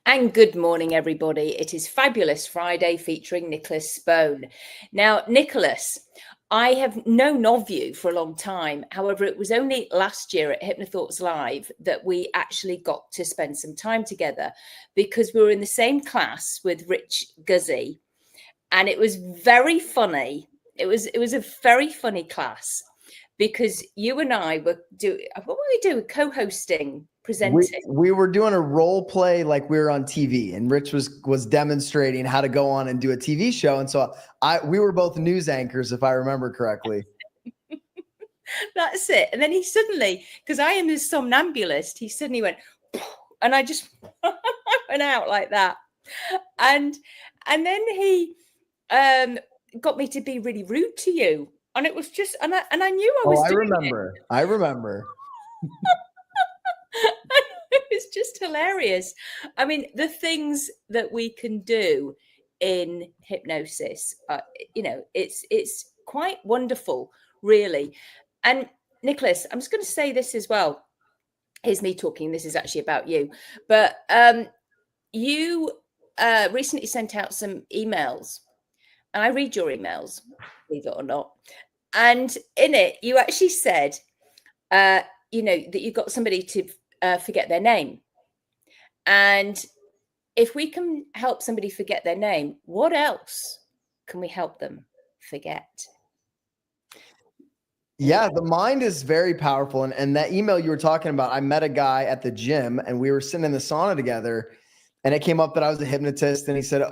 And good morning, everybody. It is Fabulous Friday featuring Nichols Spohn. Now, Nicholas, I have known of you for a long time. However, it was only last year at Hypnothoughts Live that we actually got to spend some time together because we were in the same class with Rich Guzzi. And it was very funny. It was a very funny class because you and I were what were we doing? Co-hosting, presenting. We were doing a role play like we were on TV, and Rich was demonstrating how to go on and do a TV show. And so we were both news anchors, if I remember correctly. That's it. And then he suddenly, because I am a somnambulist, he suddenly went, and I just went out like that. And then he got me to be really rude to you. And it was just, and I knew I was doing it. I remember. It was just hilarious. I mean, the things that we can do in hypnosis, it's quite wonderful, really. And Nicholas, I'm just going to say this as well. Here's me talking. This is actually about you. But you recently sent out some emails. And I read your emails, believe it or not. And in it, you actually said, that you got somebody to forget their name. And if we can help somebody forget their name, what else can we help them forget? Yeah, the mind is very powerful. And that email you were talking about, I met a guy at the gym and we were sitting in the sauna together, and it came up that I was a hypnotist, and he said,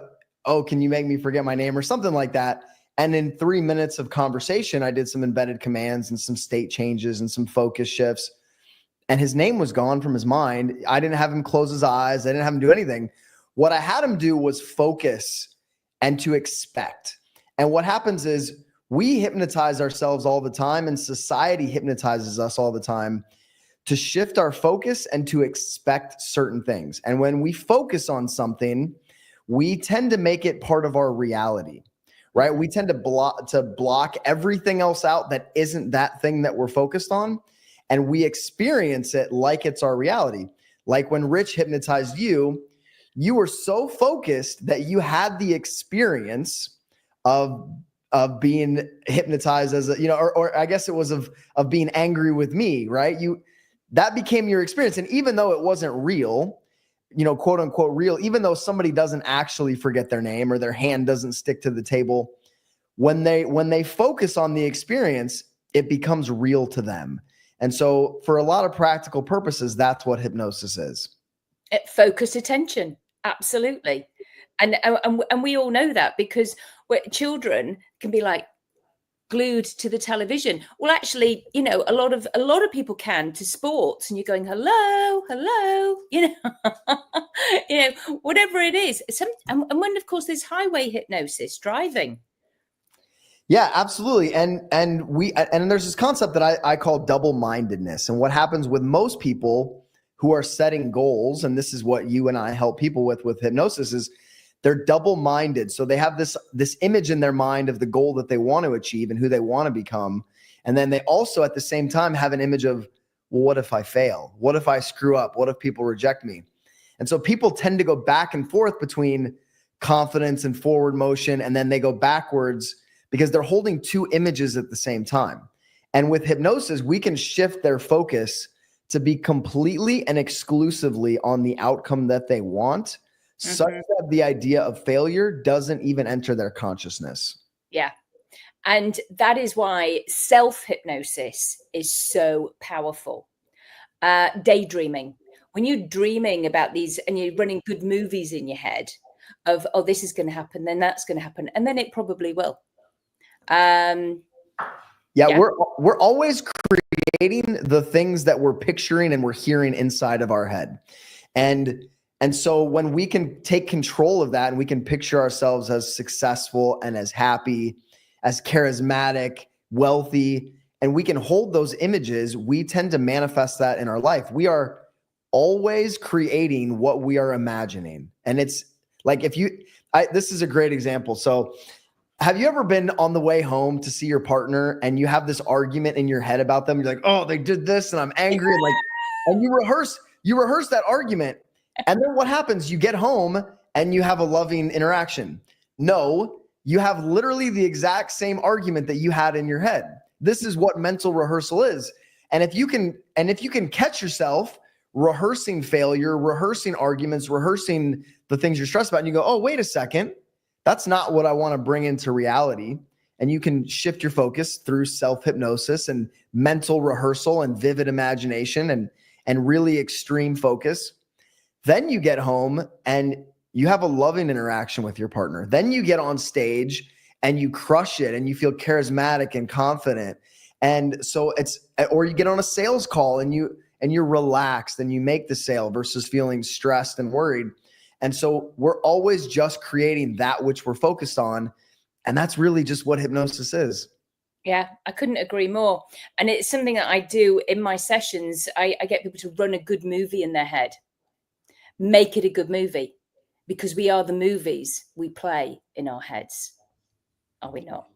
"Oh, can you make me forget my name?" or something like that. And in 3 minutes of conversation, I did some embedded commands and some state changes and some focus shifts. And his name was gone from his mind. I didn't have him close his eyes. I didn't have him do anything. What I had him do was focus and to expect. And what happens is we hypnotize ourselves all the time, and society hypnotizes us all the time to shift our focus and to expect certain things. And when we focus on something, we tend to make it part of our reality, right? We tend to block everything else out that isn't that thing that we're focused on. And we experience it like it's our reality. Like when Rich hypnotized you, you were so focused that you had the experience of being hypnotized as or I guess it was of being angry with me, right? That became your experience. And even though it wasn't real, quote unquote real, even though somebody doesn't actually forget their name or their hand doesn't stick to the table, when they focus on the experience, it becomes real to them. And so for a lot of practical purposes, that's what hypnosis is. Focused attention. Absolutely. And we all know that because children can be like glued to the television. Well, actually, a lot of people can to sports, and you're going, hello, whatever it is. And when, of course, there's highway hypnosis, driving. Yeah, absolutely. And there's this concept that I call double-mindedness. And what happens with most people who are setting goals, and this is what you and I help people with hypnosis, is they're double-minded. So they have this image in their mind of the goal that they want to achieve and who they want to become. And then they also at the same time have an image of, well, what if I fail? What if I screw up? What if people reject me? And so people tend to go back and forth between confidence and forward motion, and then they go backwards because they're holding two images at the same time. And with hypnosis, we can shift their focus to be completely and exclusively on the outcome that they want, such that the idea of failure doesn't even enter their consciousness. Yeah. And that is why self-hypnosis is so powerful. Daydreaming. When you're dreaming about these and you're running good movies in your head of, oh, this is going to happen, then that's going to happen. And then it probably will. We're always creating the things that we're picturing and we're hearing inside of our head. And so when we can take control of that and we can picture ourselves as successful and as happy, as charismatic, wealthy, and we can hold those images, we tend to manifest that in our life. We are always creating what we are imagining. And it's like, this is a great example. So have you ever been on the way home to see your partner and you have this argument in your head about them? You're like, oh, they did this and I'm angry. And you rehearse that argument. And then what happens? You get home and you have a loving interaction. No, you have literally the exact same argument that you had in your head. This is what mental rehearsal is. And if you can catch yourself rehearsing failure, rehearsing arguments, rehearsing the things you're stressed about, and you go, oh, wait a second, that's not what I want to bring into reality. And you can shift your focus through self-hypnosis and mental rehearsal and vivid imagination and really extreme focus. Then you get home and you have a loving interaction with your partner. Then you get on stage and you crush it and you feel charismatic and confident. And so or you get on a sales call and you're relaxed and you make the sale versus feeling stressed and worried. And so we're always just creating that which we're focused on. And that's really just what hypnosis is. Yeah, I couldn't agree more. And it's something that I do in my sessions. I get people to run a good movie in their head. Make it a good movie, because we are the movies we play in our heads. Are we not?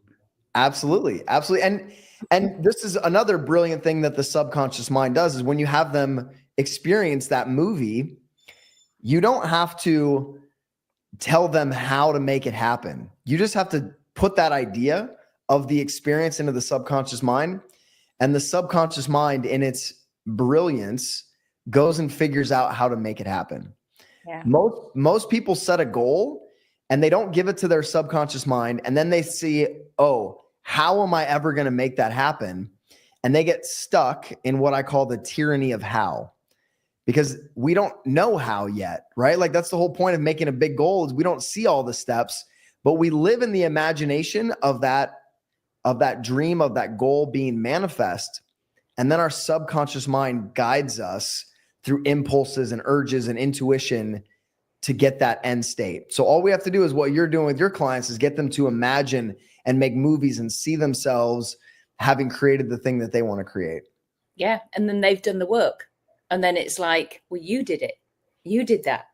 Absolutely. Absolutely. And this is another brilliant thing that the subconscious mind does, is when you have them experience that movie, you don't have to tell them how to make it happen. You just have to put that idea of the experience into the subconscious mind, and the subconscious mind in its brilliance goes and figures out how to make it happen. Yeah. Most people set a goal and they don't give it to their subconscious mind. And then they see, oh, how am I ever going to make that happen? And they get stuck in what I call the tyranny of how, because we don't know how yet, right? Like that's the whole point of making a big goal, is we don't see all the steps, but we live in the imagination of that dream, of that goal being manifest. And then our subconscious mind guides us through impulses and urges and intuition to get that end state. So all we have to do is what you're doing with your clients, is get them to imagine and make movies and see themselves having created the thing that they want to create. Yeah. And then they've done the work. And then it's like, well, you did it. You did that.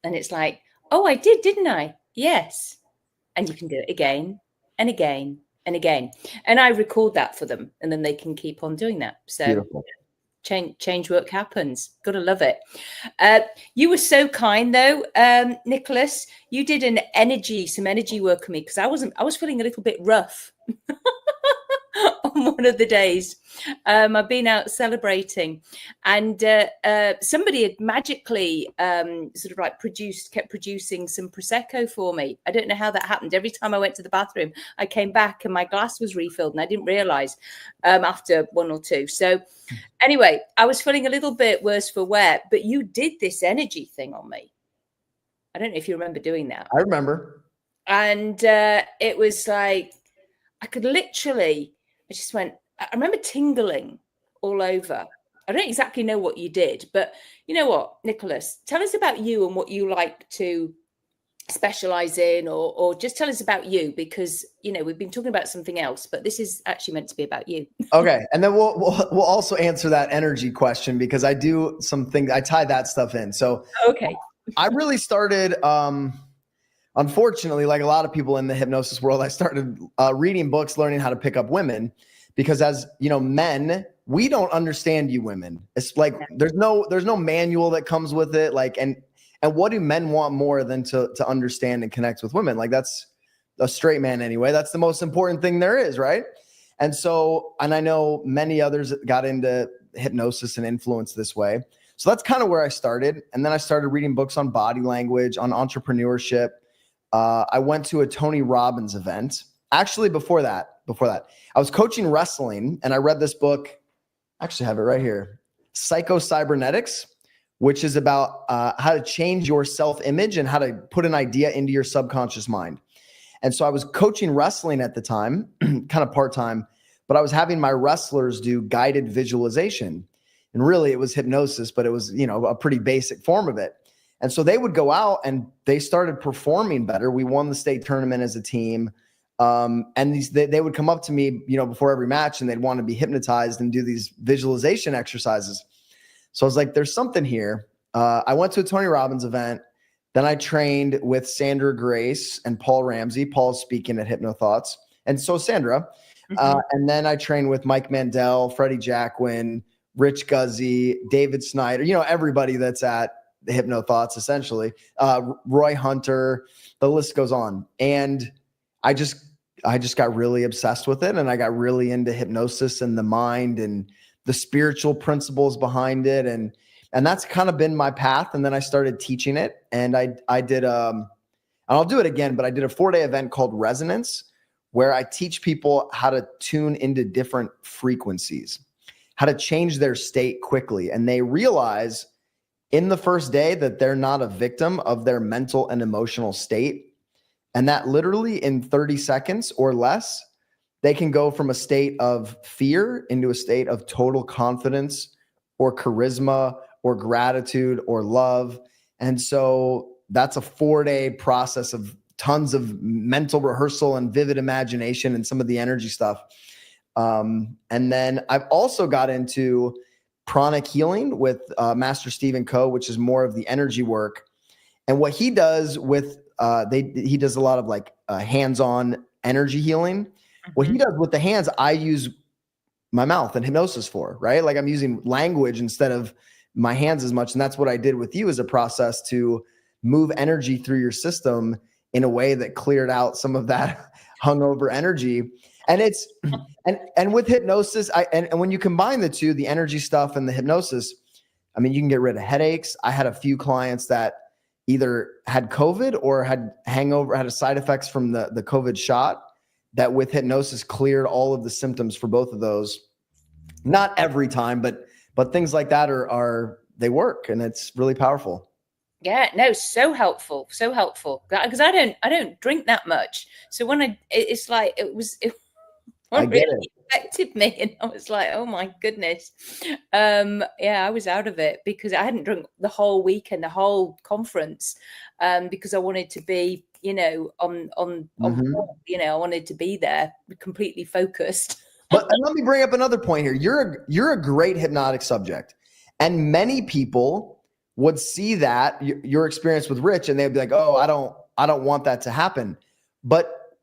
And it's like, oh, I did, didn't I? Yes. And you can do it again and again and again. And I record that for them, and then they can keep on doing that. So beautiful. Change work happens. Gotta love it. You were so kind though, Nicholas. You did some energy work on me, because I was feeling a little bit rough on one of the days. I've been out celebrating, and somebody had magically sort of like kept producing some Prosecco for me. I don't know how that happened. Every time I went to the bathroom, I came back and my glass was refilled, and I didn't realize after one or two. So anyway, I was feeling a little bit worse for wear, but you did this energy thing on me. I don't know if you remember doing that. I remember. And it was like, I could literally, I remember tingling all over. I don't exactly know what you did, but you know what, Nicholas, tell us about you and what you like to specialize in, or just tell us about you, because, you know, we've been talking about something else, but this is actually meant to be about you. Okay. And then we'll also answer that energy question, because I do some things, I tie that stuff in. So okay. I really started, unfortunately, like a lot of people in the hypnosis world, I started reading books, learning how to pick up women, because as you know, men, we don't understand you women. It's like, there's no manual that comes with it. Like, and what do men want more than to understand and connect with women? Like, that's a straight man anyway. That's the most important thing there is, right? And so, and I know many others got into hypnosis and influence this way. So that's kind of where I started. And then I started reading books on body language, on entrepreneurship. I went to a Tony Robbins event. Actually, before that, I was coaching wrestling, and I read this book. I actually have it right here, Psycho-Cybernetics, which is about how to change your self-image and how to put an idea into your subconscious mind. And so I was coaching wrestling at the time, kind of part-time, but I was having my wrestlers do guided visualization. And really it was hypnosis, but it was, you know, a pretty basic form of it. And so they would go out and they started performing better. We won the state tournament as a team. And they would come up to me, you know, before every match, and they'd want to be hypnotized and do these visualization exercises. So I was like, there's something here. I went to a Tony Robbins event. Then I trained with Sandra Grace and Paul Ramsey. Paul's speaking at HypnoThoughts. And so Sandra. And then I trained with Mike Mandel, Freddie Jacquin, Rich Guzzi, David Snyder, you know, everybody that's at the hypno thoughts, essentially. Roy Hunter, the list goes on. And I just got really obsessed with it. And I got really into hypnosis and the mind and the spiritual principles behind it. And that's kind of been my path. And then I started teaching it, and I did, and I'll do it again, but I did a 4-day event called Resonance, where I teach people how to tune into different frequencies, how to change their state quickly. And they realize in the first day that they're not a victim of their mental and emotional state. And that literally in 30 seconds or less, they can go from a state of fear into a state of total confidence or charisma or gratitude or love. And so that's a 4-day process of tons of mental rehearsal and vivid imagination and some of the energy stuff. And then I've also got into pranic healing with Master Stephen Coe, which is more of the energy work. And what he does with, he does a lot of like hands-on energy healing. Mm-hmm. What he does with the hands, I use my mouth and hypnosis for, right? Like I'm using language instead of my hands as much. And that's what I did with you as a process to move energy through your system in a way that cleared out some of that hungover energy. And it's, and with hypnosis, and when you combine the two, the energy stuff and the hypnosis, I mean, you can get rid of headaches. I had a few clients that either had COVID or had hangover, had a side effects from the COVID shot, that with hypnosis cleared all of the symptoms for both of those. Not every time, but things like that are they work, and it's really powerful. Yeah, no, so helpful because I don't drink that much. So when it's like it really affected me, and I was like, oh my goodness. Yeah, I was out of it because I hadn't drunk the whole week and the whole conference, because I wanted to be, on I wanted to be there completely focused. But let me bring up another point here. You're a great hypnotic subject, and many people would see that your experience with Rich, and they'd be like, oh, I don't want that to happen. But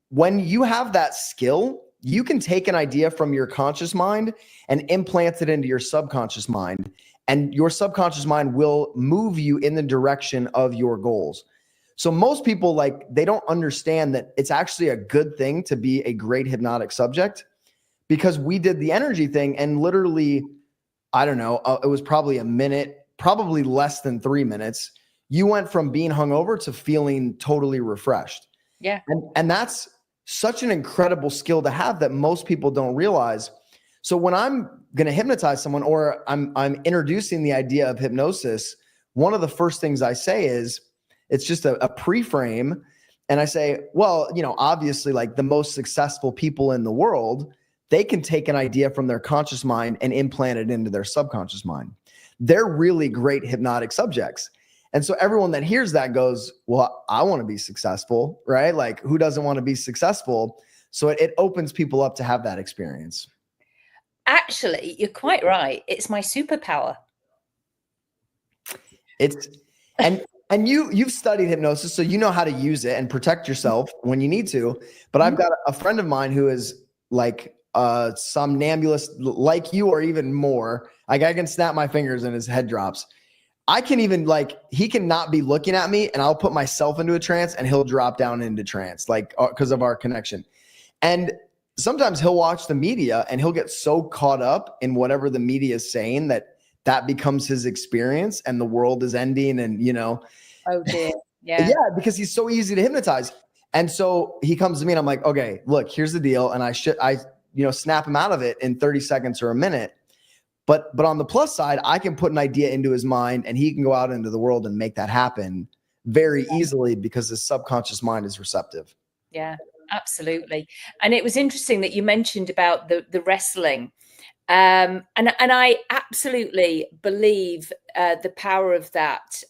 when you have that skill, you can take an idea from your conscious mind and implant it into your subconscious mind, and your subconscious mind will move you in the direction of your goals. So most people, they don't understand that it's actually a good thing to be a great hypnotic subject, because we did the energy thing, and literally, I don't know, it was probably a minute, probably less than 3 minutes. You went from being hungover to feeling totally refreshed. Yeah. And that's such an incredible skill to have that most people don't realize. So when I'm going to hypnotize someone, or I'm introducing the idea of hypnosis, one of the first things I say is, it's just a pre-frame. And I say, well, obviously, like the most successful people in the world, they can take an idea from their conscious mind and implant it into their subconscious mind. They're really great hypnotic subjects. And so everyone that hears that goes, well, I want to be successful, right? Like, who doesn't want to be successful? So it opens people up to have that experience. Actually, you're quite right. It's my superpower. And you've studied hypnosis, so you know how to use it and protect yourself when you need to. But I've got a friend of mine who is like somnambulist like you, or even more. Like, I can snap my fingers and his head drops. I can even, he can not be looking at me, and I'll put myself into a trance and he'll drop down into trance, because of our connection. And sometimes he'll watch the media and he'll get so caught up in whatever the media is saying that becomes his experience, and the world is ending, and oh dear. Yeah. Yeah, because he's so easy to hypnotize. And so he comes to me and I'm like, okay, look, here's the deal. And I snap him out of it in 30 seconds or a minute. But on the plus side, I can put an idea into his mind, and he can go out into the world and make that happen very easily, because his subconscious mind is receptive. Yeah, absolutely. And it was interesting that you mentioned about the wrestling. And I absolutely believe the power of that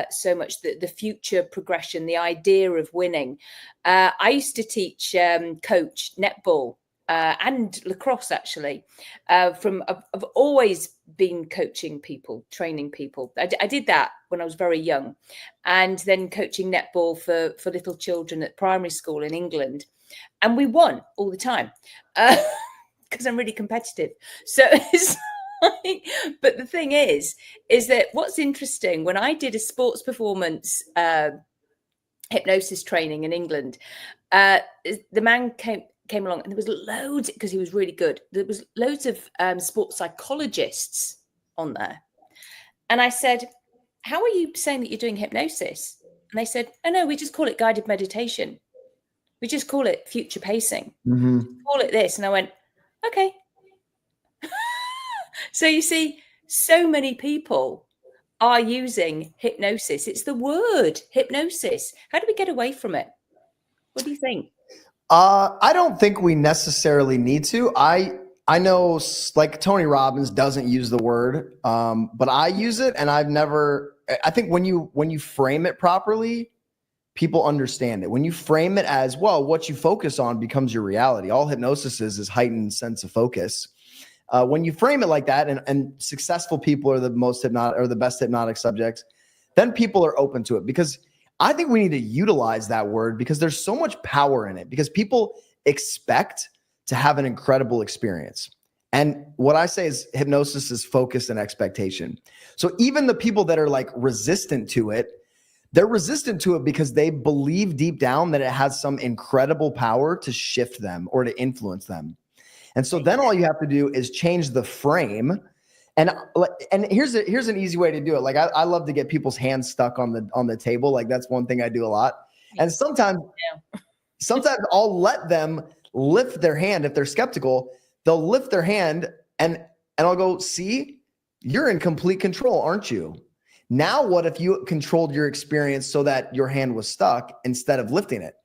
so much, the future progression, the idea of winning. I used to teach, coach netball and lacrosse, actually. I've always been coaching people, training people. I did that when I was very young, and then coaching netball for little children at primary school in England. And we won all the time. Because I'm really competitive. So But the thing is that what's interesting, when I did a sports performance hypnosis training in England, the man came along, and there was loads, because he was really good. There was loads of sports psychologists on there. And I said, how are you saying that you're doing hypnosis? And they said, oh no, we just call it guided meditation. We just call it future pacing. Call it this. And I went, okay. So you see, so many people are using hypnosis. It's the word hypnosis. How do we get away from it? What do you think? I don't think we necessarily need to. I know, like, Tony Robbins doesn't use the word, but I use it, and I think when you frame it properly, people understand it. When you frame it as, well, what you focus on becomes your reality. All hypnosis is heightened sense of focus. When you frame it like that, and successful people are the best hypnotic subjects, then people are open to it, because I think we need to utilize that word, because there's so much power in it, because people expect to have an incredible experience. And what I say is hypnosis is focus and expectation. So even the people that are like resistant to it, they're resistant to it because they believe deep down that it has some incredible power to shift them or to influence them. And so then all you have to do is change the frame. And here's an easy way to do it. Like, I love to get people's hands stuck on the table. Like, that's one thing I do a lot. And sometimes I'll let them lift their hand. If they're skeptical, they'll lift their hand, and I'll go, see, you're in complete control, aren't you? Now, what if you controlled your experience so that your hand was stuck instead of lifting it?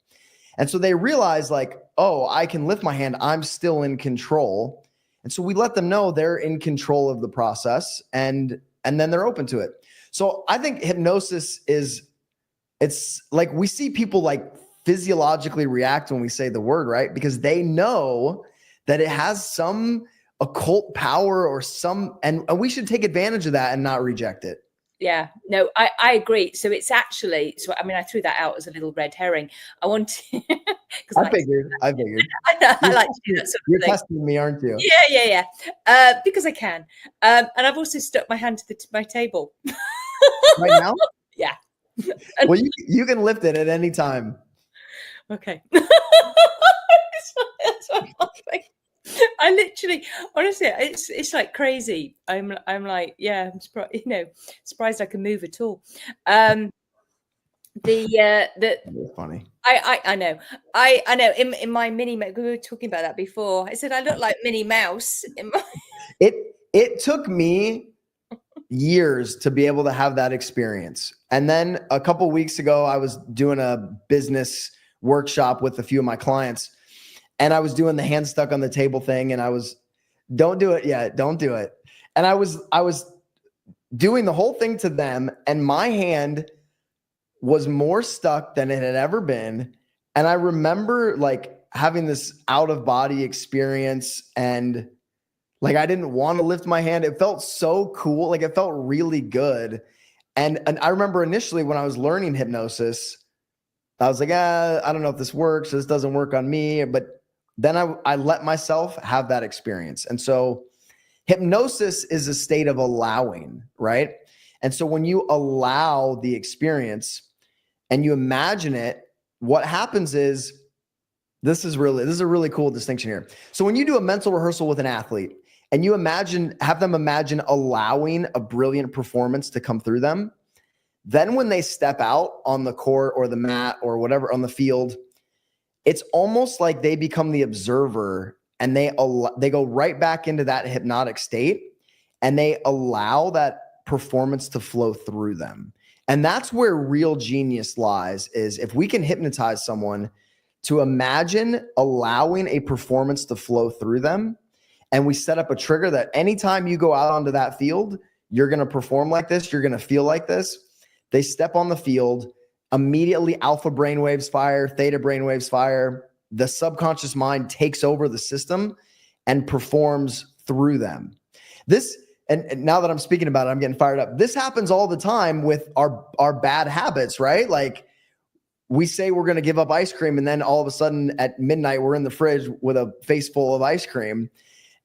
And so they realize, like, oh, I can lift my hand. I'm still in control. And so we let them know they're in control of the process, and then they're open to it. So I think hypnosis it's like, we see people like physiologically react when we say the word, right? Because they know that it has some occult power or and we should take advantage of that and not reject it. Yeah, no, I agree. So it's actually, I mean, I threw that out as a little red herring. I want to, because I figured. I like to do that sort of You're thing. testing me, aren't you? Yeah. Because I can. And I've also stuck my hand to my table. Right now? Yeah. Well, you can lift it at any time. Okay. That's what I'm laughing. I literally, honestly, it's like crazy. I'm like, yeah, I'm surprised I can move at all. That's funny. I know. I know. In my we were talking about that before. I said I look like Minnie Mouse. It took me years to be able to have that experience. And then a couple of weeks ago, I was doing a business workshop with a few of my clients, and I was doing the hand stuck on the table thing, and don't do it yet. Don't do it. And I was doing the whole thing to them, and my hand was more stuck than it had ever been. And I remember like having this out of body experience, and like, I didn't want to lift my hand. It felt so cool. Like, it felt really good. And I remember initially when I was learning hypnosis, I was like, I don't know if this works. This doesn't work on me. But then I let myself have that experience. And so hypnosis is a state of allowing, right? And so when you allow the experience and you imagine it, what happens is, this is a really cool distinction here. So when you do a mental rehearsal with an athlete and you have them imagine allowing a brilliant performance to come through them, then when they step out on the court or the mat or whatever on the field, it's almost like they become the observer, and they go right back into that hypnotic state, and they allow that performance to flow through them. And that's where real genius lies, is if we can hypnotize someone to imagine allowing a performance to flow through them, and we set up a trigger that anytime you go out onto that field, you're going to perform like this, you're going to feel like this. They step on the field, immediately alpha brainwaves fire, theta brainwaves fire. The subconscious mind takes over the system and performs through them. And now that I'm speaking about it, I'm getting fired up. This happens all the time with our bad habits, right? Like, we say we're going to give up ice cream, and then all of a sudden at midnight, we're in the fridge with a face full of ice cream.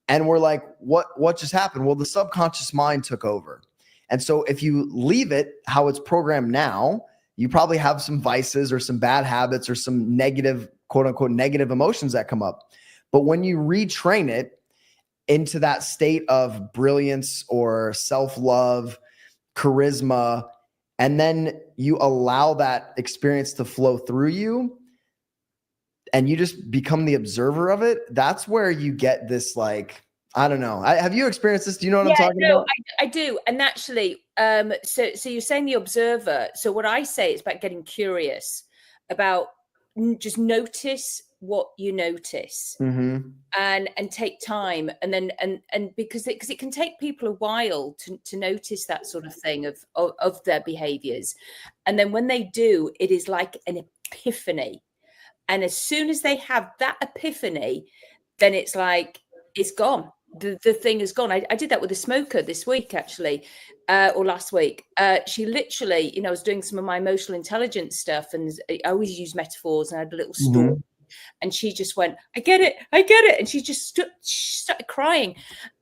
And we're like, what just happened? Well, the subconscious mind took over. And so if you leave it how it's programmed now, you probably have some vices or some bad habits or some negative, quote unquote, negative emotions that come up. But when you retrain it into that state of brilliance or self-love, charisma, and then you allow that experience to flow through you and you just become the observer of it, that's where you get this, like, I don't know. Have you experienced this? Do you know what I'm talking about? I do. And actually, so you're saying the observer. So what I say is about getting curious, about just notice what you notice. Mm-hmm. And take time, and then and because it can take people a while to notice that sort of thing of their behaviors, and then when they do, it is like an epiphany. And as soon as they have that epiphany, then it's like it's gone. The thing is gone. I did that with a smoker this week, actually, or last week. She literally, I was doing some of my emotional intelligence stuff, and I always use metaphors, and I had a little story. Mm-hmm. And she just went, I get it. And she just she started crying.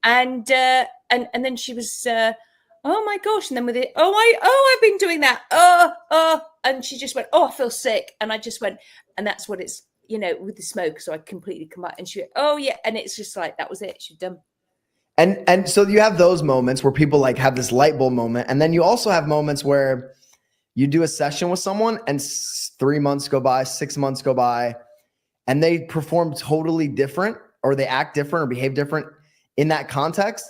And then she was, oh my gosh. And then with it, I've been doing that. And she just went, oh, I feel sick. And I just went, and that's what it's, with the smoke. So I completely come back, and she went, oh yeah. And it's just like, that was it. She's done. And so you have those moments where people like have this light bulb moment. And then you also have moments where you do a session with someone and 3 months go by, 6 months go by, and they perform totally different, or they act different or behave different in that context,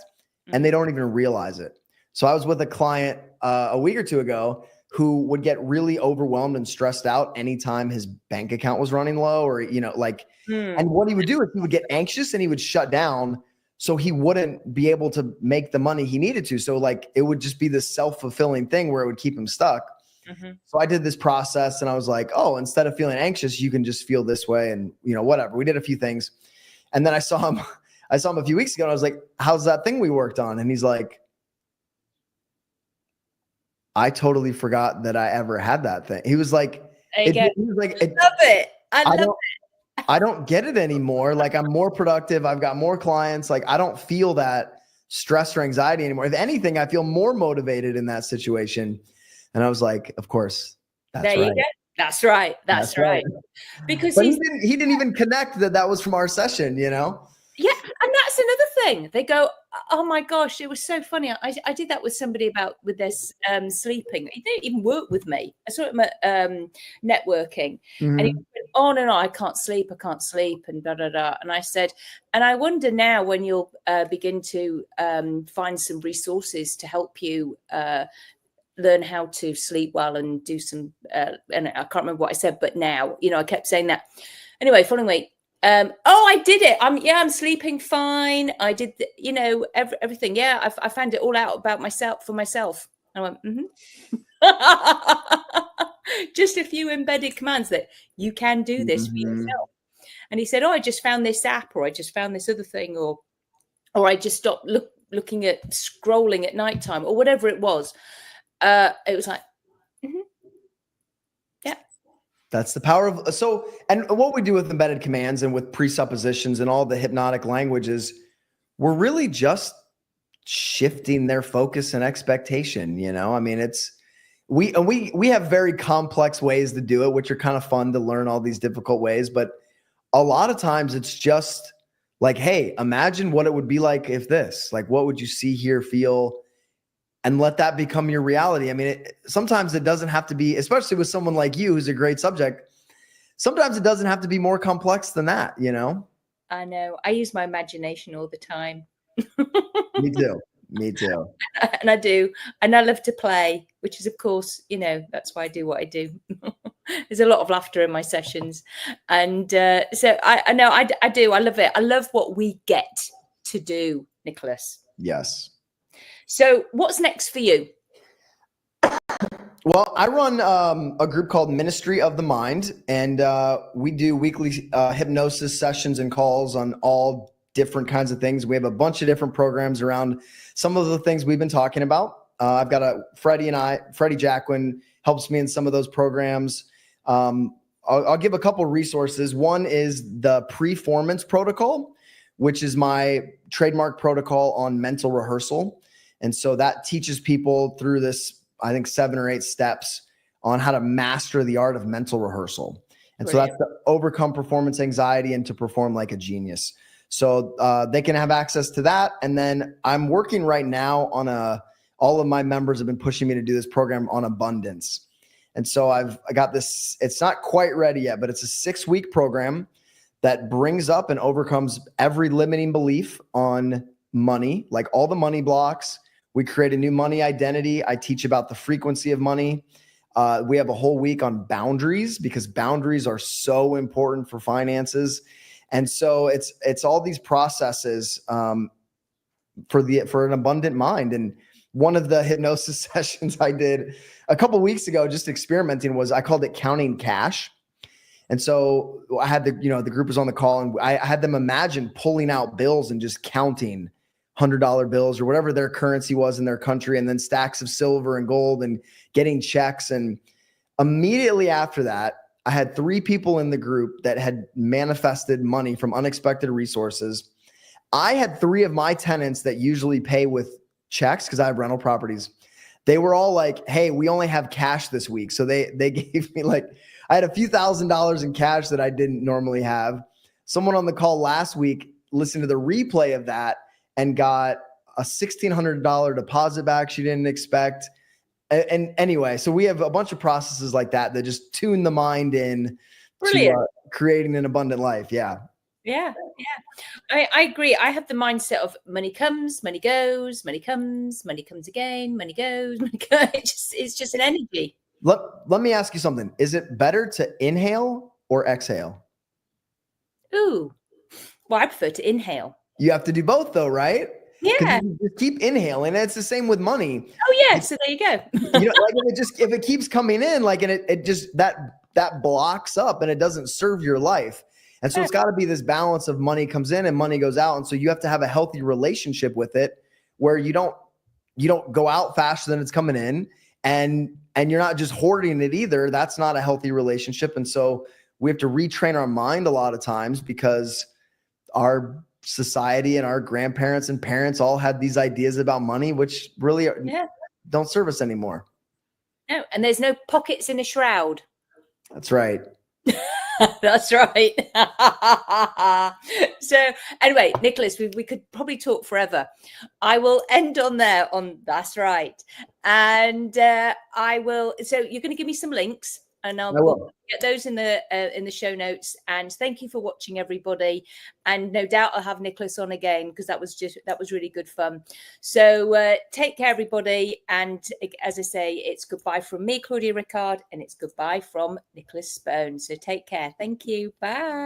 and they don't even realize it. So I was with a client a week or two ago who would get really overwhelmed and stressed out anytime his bank account was running low, or, and what he would do is he would get anxious and he would shut down, so he wouldn't be able to make the money he needed to. So like, it would just be this self-fulfilling thing where it would keep him stuck. Mm-hmm. So I did this process, and I was like, oh, instead of feeling anxious, you can just feel this way, and whatever. We did a few things. And then I saw him a few weeks ago, and I was like, how's that thing we worked on? And he's like, I totally forgot that I ever had that thing. He was like, I love it. I don't get it anymore. Like, I'm more productive. I've got more clients. Like, I don't feel that stress or anxiety anymore. If anything, I feel more motivated in that situation. And I was like, of course, that's right. That's right. That's right. Because he didn't even connect that was from our session, Yeah. And that's another thing. They go, oh my gosh, it was so funny. I did that with somebody with their sleeping. He didn't even work with me. I saw him at networking, and he went on and on, I can't sleep, and da da da. And I said, and I wonder now when you'll begin to find some resources to help you learn how to sleep well and do some, and I can't remember what I said, but now, I kept saying that. Anyway, following week, I did it. I'm sleeping fine. I did, everything. Yeah, I found it all out about myself for myself. I went, just a few embedded commands that you can do this for yourself. And he said, oh, I just found this app, or I just found this other thing, or I just stopped looking at scrolling at nighttime, or whatever it was. It was like, yeah. That's the power of, and what we do with embedded commands and with presuppositions and all the hypnotic languages, we're really just shifting their focus and expectation. I mean, we have very complex ways to do it, which are kind of fun to learn all these difficult ways. But a lot of times it's just like, hey, imagine what it would be like if this, like, what would you see, hear, feel, and let that become your reality. I mean, sometimes it doesn't have to be, especially with someone like you, who's a great subject. Sometimes it doesn't have to be more complex than that, I know. I use my imagination all the time. Me too. And I do. And I love to play, which is, of course, that's why I do what I do. There's a lot of laughter in my sessions. And so I know I do. I love it. I love what we get to do, Nicholas. Yes. So what's next for you? Well, I run a group called Ministry of the Mind, and we do weekly hypnosis sessions and calls on all different kinds of things. We have a bunch of different programs around some of the things we've been talking about. I've got Freddie Jacquin helps me in some of those programs. I'll give a couple resources. One is the Performance Protocol, which is my trademark protocol on mental rehearsal. And so that teaches people through this, I think 7 or 8 steps on how to master the art of mental rehearsal. And Brilliant. so that's to overcome performance anxiety and to perform like a genius. So they can have access to that. And then I'm working right now on all of my members have been pushing me to do this program on abundance. And so I got this, it's not quite ready yet, but it's a 6-week program that brings up and overcomes every limiting belief on money, like all the money blocks. We create a new money identity. I teach about the frequency of money. We have a whole week on boundaries because boundaries are so important for finances. And so it's all these processes for an abundant mind. And one of the hypnosis sessions I did a couple of weeks ago, just experimenting, was I called it counting cash. And so I had the group was on the call, and I had them imagine pulling out bills and just counting $100 bills or whatever their currency was in their country, and then stacks of silver and gold and getting checks. And immediately after that, I had 3 people in the group that had manifested money from unexpected resources. I had 3 of my tenants that usually pay with checks because I have rental properties. They were all like, hey, we only have cash this week. So they gave me I had a few $1,000s in cash that I didn't normally have. Someone on the call last week listened to the replay of that and got a $1,600 deposit back she didn't expect. And anyway, so we have a bunch of processes like that just tune the mind in to creating an abundant life. Yeah. Yeah. I agree. I have the mindset of money comes, money goes, money comes, money comes again, money goes, money goes. It's just an energy. Let me ask you something. Is it better to inhale or exhale? Ooh, well, I prefer to inhale. You have to do both though, right? Yeah. You just keep inhaling. It's the same with money. Oh yeah. So there you go. If it keeps coming in, and it just that blocks up and it doesn't serve your life. And so it's got to be this balance of money comes in and money goes out. And so you have to have a healthy relationship with it where you don't go out faster than it's coming in, and you're not just hoarding it either. That's not a healthy relationship. And so we have to retrain our mind a lot of times because our society and our grandparents and parents all had these ideas about money, which really don't serve us anymore. No, and there's no pockets in a shroud. That's right. That's right. So anyway, Nicholas, we could probably talk forever. I will end on there on that's right. And I will. So you're going to give me some links, and I'll get those in the show notes. And thank you for watching, everybody. And no doubt I'll have Nicholas on again because that was really good fun. So take care, everybody. And as I say, it's goodbye from me, Claudia Rickard, and it's goodbye from Nichols Spohn. So take care. Thank you. Bye.